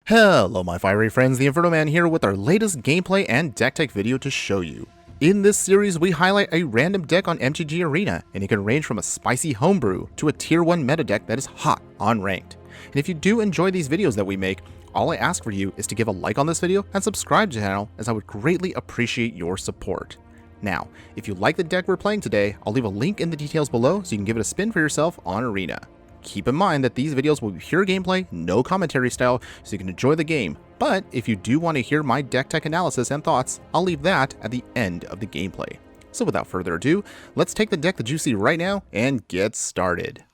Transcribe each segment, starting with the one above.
Hello my fiery friends, the Infernoman here with our latest gameplay and deck tech video to show you. In this series, we highlight a random deck on MTG Arena, and it can range from a spicy homebrew to a tier 1 meta deck that is hot on ranked. And if you do enjoy these videos that we make, all I ask for you is to give a like on this video and subscribe to the channel, as I would greatly appreciate your support. Now, if you like the deck we're playing today, I'll leave a link in the details below so you can give it a spin for yourself on Arena. Keep in mind that these videos will be pure gameplay, no commentary style, so you can enjoy the game. But if you do want to hear my deck tech analysis and thoughts, I'll leave that at the end of the gameplay. So without further ado, let's take the deck that you see right now and get started.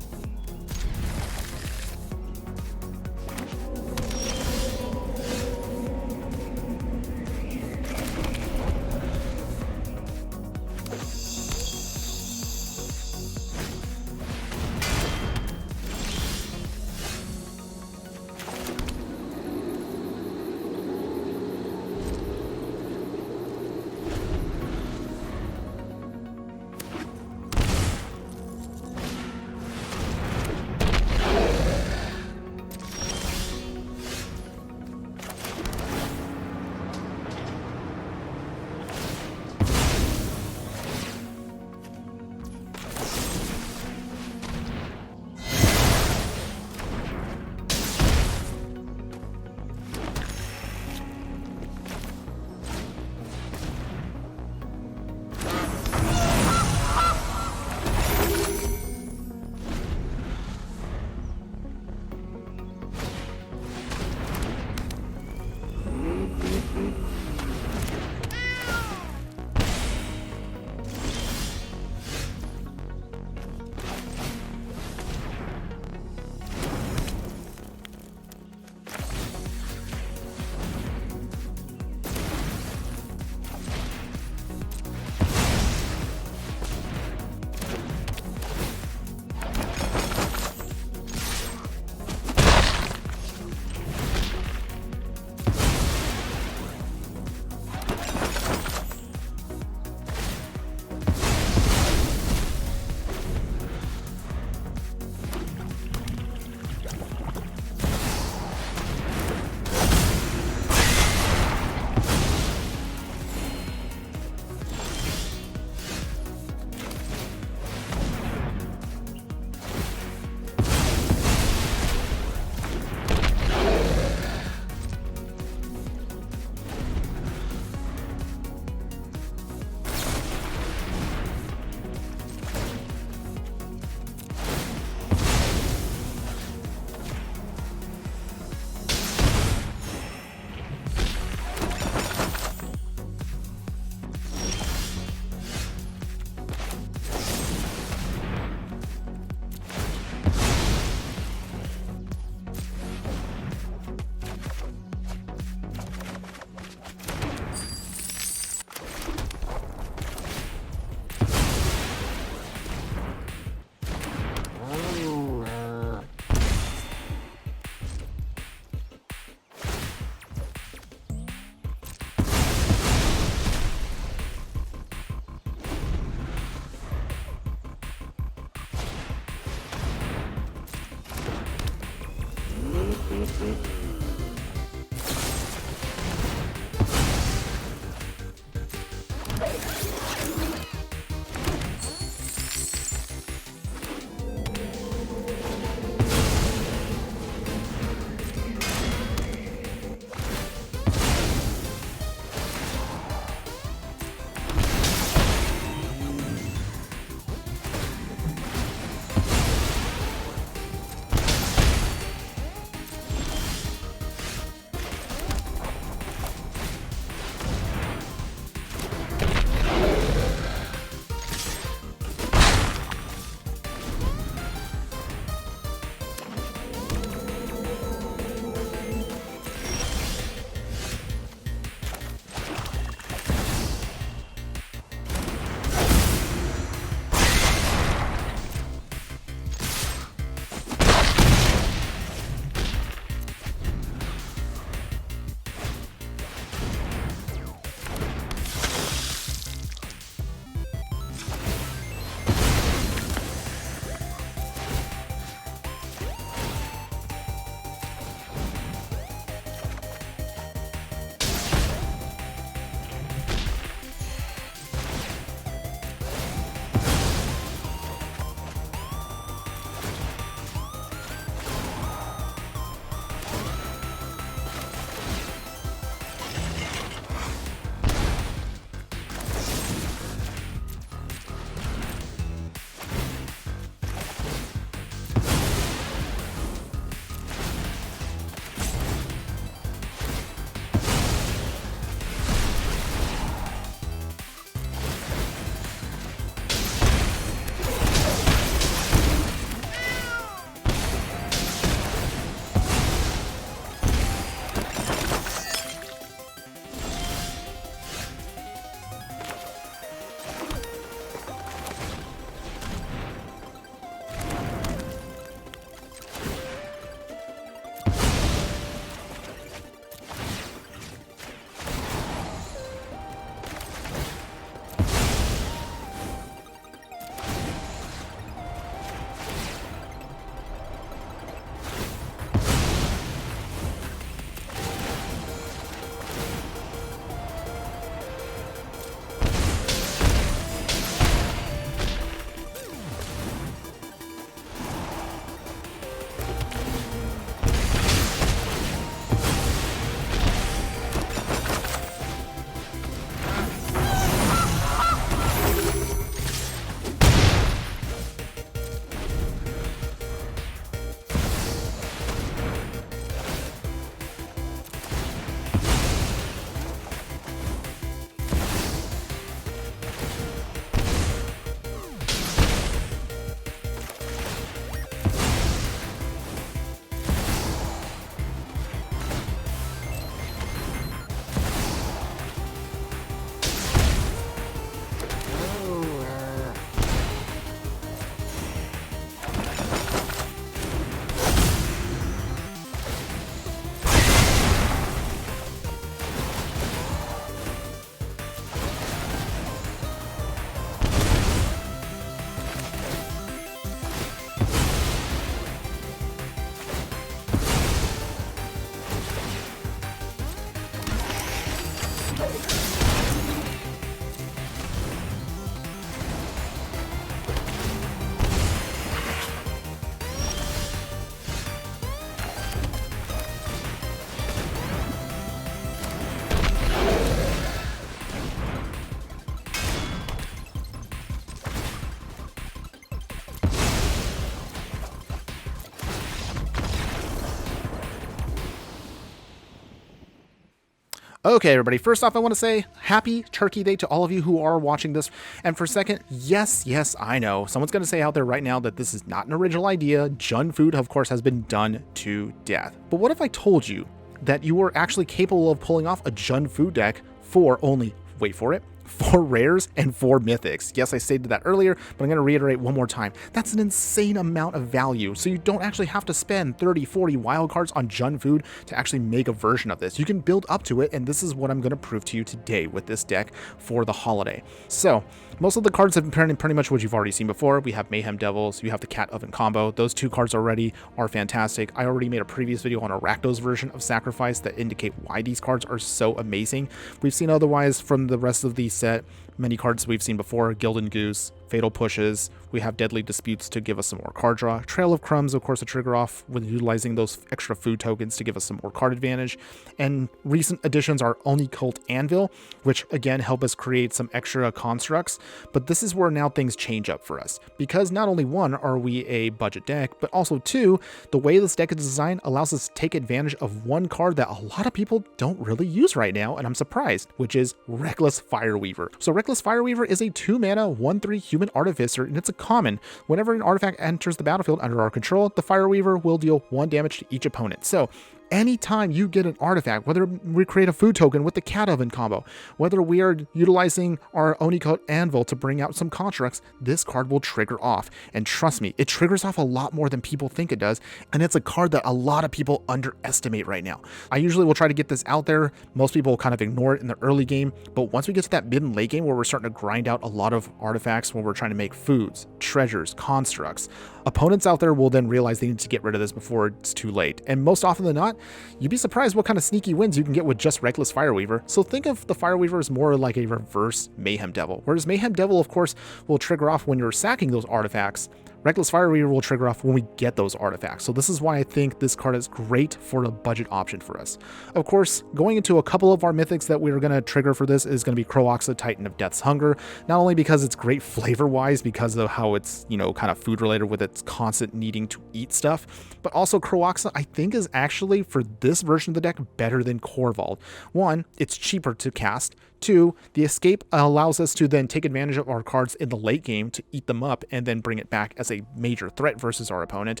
Okay, everybody, first off, I want to say happy Turkey Day to all of you who are watching this. And for a second, yes, I know. Someone's going to say out there right now that this is not an original idea. Jun food, of course, has been done to death. But what if I told you that you were actually capable of pulling off a Jun food deck for only, wait for it, 4 rares and 4 mythics. Yes, I stated that earlier, but I'm going to reiterate one more time. That's an insane amount of value, so you don't actually have to spend 30, 40 wildcards on Jun food to actually make a version of this. You can build up to it, and this is what I'm going to prove to you today with this deck for the holiday. So, most of the cards have been pretty much what you've already seen before. We have Mayhem Devils, you have the Cat Oven combo. Those 2 cards already are fantastic. I already made a previous video on a Rakdos version of Sacrifice that indicate why these cards are so amazing. We've seen otherwise from the rest of the set, many cards we've seen before, Gilded Goose, Fatal Pushes, we have Deadly Disputes to give us some more card draw, Trail of Crumbs, of course, a trigger off when utilizing those extra food tokens to give us some more card advantage, and recent additions are Oni Cult Anvil, which again help us create some extra constructs, but this is where now things change up for us, because not only 1, are we a budget deck, but also 2, the way this deck is designed allows us to take advantage of 1 card that a lot of people don't really use right now, and I'm surprised, which is Reckless Fireweaver. So Reckless Fireweaver is a 2-mana, 1/3 human artificer, and it's a common. Whenever an artifact enters the battlefield under our control, the Fireweaver will deal 1 damage to each opponent. So anytime you get an artifact, whether we create a food token with the Cat Oven combo, whether we are utilizing our Oni Cult Anvil to bring out some constructs, this card will trigger off. And trust me, it triggers off a lot more than people think it does, and it's a card that a lot of people underestimate right now. I usually will try to get this out there. Most people kind of ignore it in the early game, but once we get to that mid and late game where we're starting to grind out a lot of artifacts, when we're trying to make foods, treasures, constructs, opponents out there will then realize they need to get rid of this before it's too late. And most often than not, you'd be surprised what kind of sneaky wins you can get with just Reckless Fireweaver. So think of the Fireweaver as more like a reverse Mayhem Devil. Whereas Mayhem Devil, of course, will trigger off when you're sacking those artifacts. Reckless Fireweaver will trigger off when we get those artifacts. So this is why I think this card is great for a budget option for us. Of course, going into a couple of our mythics that we're going to trigger for this is going to be Croaxa, Titan of Death's Hunger. Not only because it's great flavor-wise, because of how it's, kind of food-related with its constant needing to eat stuff, but also Croaxa, I think, is actually, for this version of the deck, better than Corvald. 1, it's cheaper to cast. 2, the escape allows us to then take advantage of our cards in the late game to eat them up and then bring it back as a major threat versus our opponent.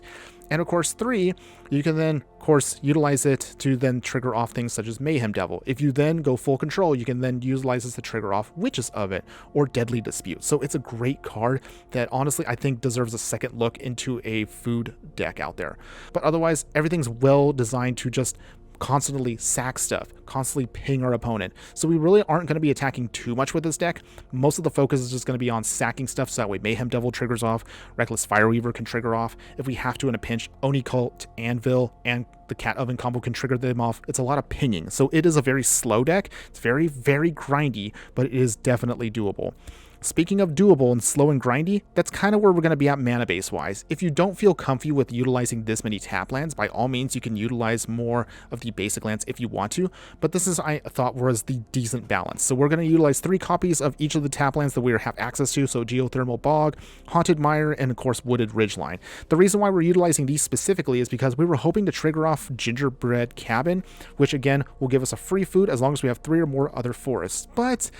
And of course 3, you can then of course utilize it to then trigger off things such as Mayhem Devil. If you then go full control, you can then utilize this to trigger off Witch's Oven or Deadly Dispute. So it's a great card that honestly I think deserves a second look into a food deck out there. But otherwise, everything's well designed to just constantly sack stuff, constantly ping our opponent. So we really aren't going to be attacking too much with this deck. Most of the focus is just going to be on sacking stuff, so that way Mayhem Devil triggers off, Reckless Fireweaver can trigger off. If we have to in a pinch, Oni Cult, Anvil, and the Cat Oven combo can trigger them off. It's a lot of pinging. So it is a very slow deck. It's very, very grindy, but it is definitely doable. Speaking of doable and slow and grindy, that's kind of where we're going to be at mana base wise. If you don't feel comfy with utilizing this many tap lands, by all means you can utilize more of the basic lands if you want to, but this is, I thought, was the decent balance. So we're going to utilize 3 copies of each of the tap lands that we have access to, so Geothermal Bog, Haunted Mire, and of course Wooded Ridgeline. The reason why we're utilizing these specifically is because we were hoping to trigger off Gingerbread Cabin, which again will give us a free food as long as we have 3 or more other forests. But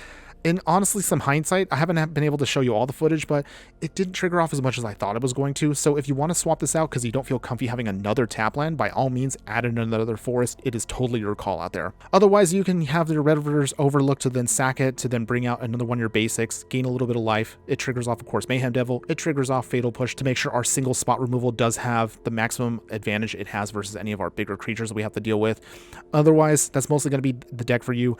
in honestly some hindsight, I haven't been able to show you all the footage, but it didn't trigger off as much as I thought it was going to. So if you want to swap this out because you don't feel comfy having another tap land, by all means add in another forest. It is totally your call out there. Otherwise, you can have your Red River's Overlook to then sack it, to then bring out another one of your basics, gain a little bit of life. It triggers off, of course, Mayhem Devil. It triggers off Fatal Push to make sure our single spot removal does have the maximum advantage it has versus any of our bigger creatures that we have to deal with. Otherwise, that's mostly going to be the deck for you.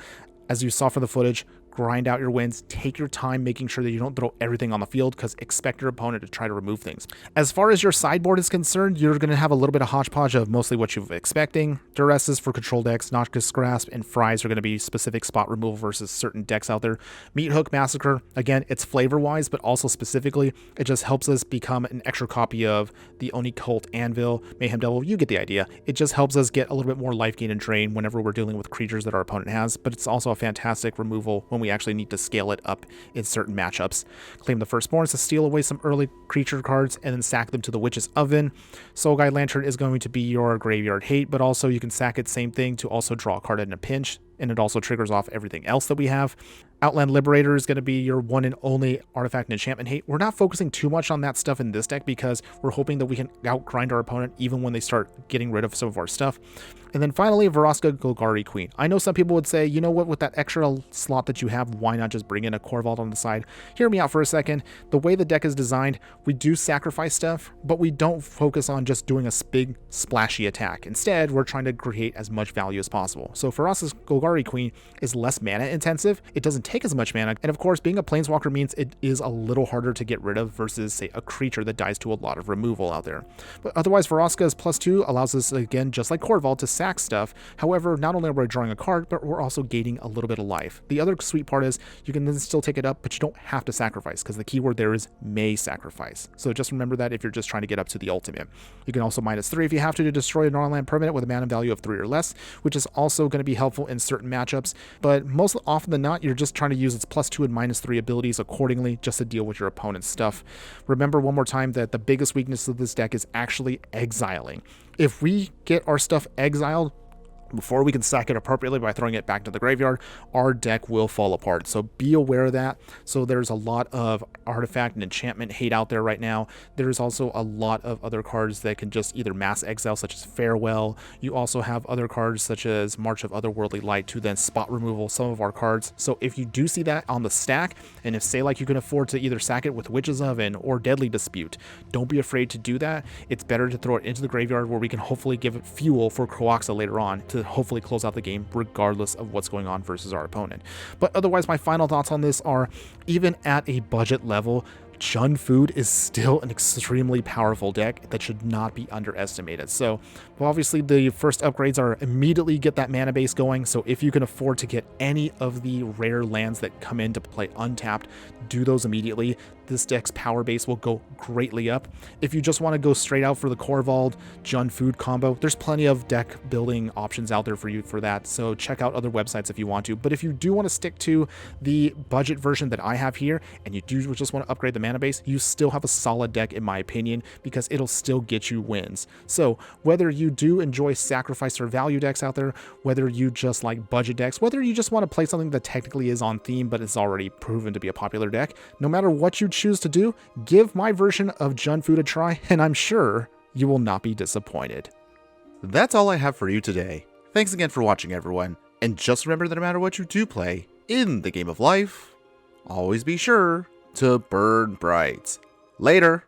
As you saw from the footage, grind out your wins, take your time making sure that you don't throw everything on the field, because expect your opponent to try to remove things. As far as your sideboard is concerned, you're going to have a little bit of hodgepodge of mostly what you're expecting. Duresses for control decks, Noxious Grasp, and Fries are going to be specific spot removal versus certain decks out there. Meat Hook Massacre, again, it's flavor-wise, but also specifically, it just helps us become an extra copy of the Oni Cult Anvil, Mayhem Devil, you get the idea. It just helps us get a little bit more life gain and drain whenever we're dealing with creatures that our opponent has, but it's also a fantastic removal when we actually need to scale it up in certain matchups. Claim the Firstborn to steal away some early creature cards and then sack them to the Witch's Oven. Soul Guide Lantern is going to be your graveyard hate, but also you can sack it, same thing, to also draw a card in a pinch. and it also triggers off everything else that we have. Outland Liberator is going to be your one and only artifact and enchantment hate. We're not focusing too much on that stuff in this deck because we're hoping that we can outgrind our opponent even when they start getting rid of some of our stuff. And then finally, Vraska Golgari Queen. I know some people would say, you know what, with that extra slot that you have, why not just bring in a Corvault on the side? Hear me out for a second. The way the deck is designed, we do sacrifice stuff, but we don't focus on just doing a big splashy attack. Instead, we're trying to create as much value as possible. So Vraska's Golgari Queen is less mana intensive. It doesn't take as much mana. And of course, being a Planeswalker means it is a little harder to get rid of versus, say, a creature that dies to a lot of removal out there. But otherwise, Vraska's +2 allows us, again, just like Corvault, to sack stuff. However, not only are we drawing a card, but we're also gaining a little bit of life. The other sweet part is you can then still take it up, but you don't have to sacrifice because the keyword there is may sacrifice. So just remember that if you're just trying to get up to the ultimate. You can also -3 if you have to destroy a non-land permanent with a mana value of 3 or less, which is also going to be helpful in certain matchups. But most often than not, you're just trying to use its +2 and -3 abilities accordingly just to deal with your opponent's stuff. Remember one more time that the biggest weakness of this deck is actually exiling. If we get our stuff exiled before we can sack it appropriately by throwing it back to the graveyard, our deck will fall apart. So be aware of that. So there's a lot of artifact and enchantment hate out there right now. There's also a lot of other cards that can just either mass exile, such as Farewell. You also have other cards such as March of Otherworldly Light to then spot removal some of our cards. So if you do see that on the stack, and if say like you can afford to either sack it with Witch's Oven or Deadly Dispute, don't be afraid to do that. It's better to throw it into the graveyard where we can hopefully give it fuel for Kroaxa later on to hopefully close out the game regardless of what's going on versus our opponent. But otherwise, my final thoughts on this are, even at a budget level, Jund Food is still an extremely powerful deck that should not be underestimated. So well, obviously the first upgrades are immediately get that mana base going. So if you can afford to get any of the rare lands that come into play untapped, do those immediately. This deck's power base will go greatly up. If you just want to go straight out for the Corvault Jund Food combo, there's plenty of deck building options out there for you for that. So check out other websites if you want to. But if you do want to stick to the budget version that I have here, and you do just want to upgrade the mana base, you still have a solid deck in my opinion, because it'll still get you wins. So whether you do enjoy sacrifice or value decks out there, whether you just like budget decks, whether you just want to play something that technically is on theme but is already proven to be a popular deck, no matter what you choose to do, give my version of Jund Food a try, and I'm sure you will not be disappointed. That's all I have for you today. Thanks again for watching, everyone, and just remember that no matter what you do play in the game of life, always be sure to burn bright. Later!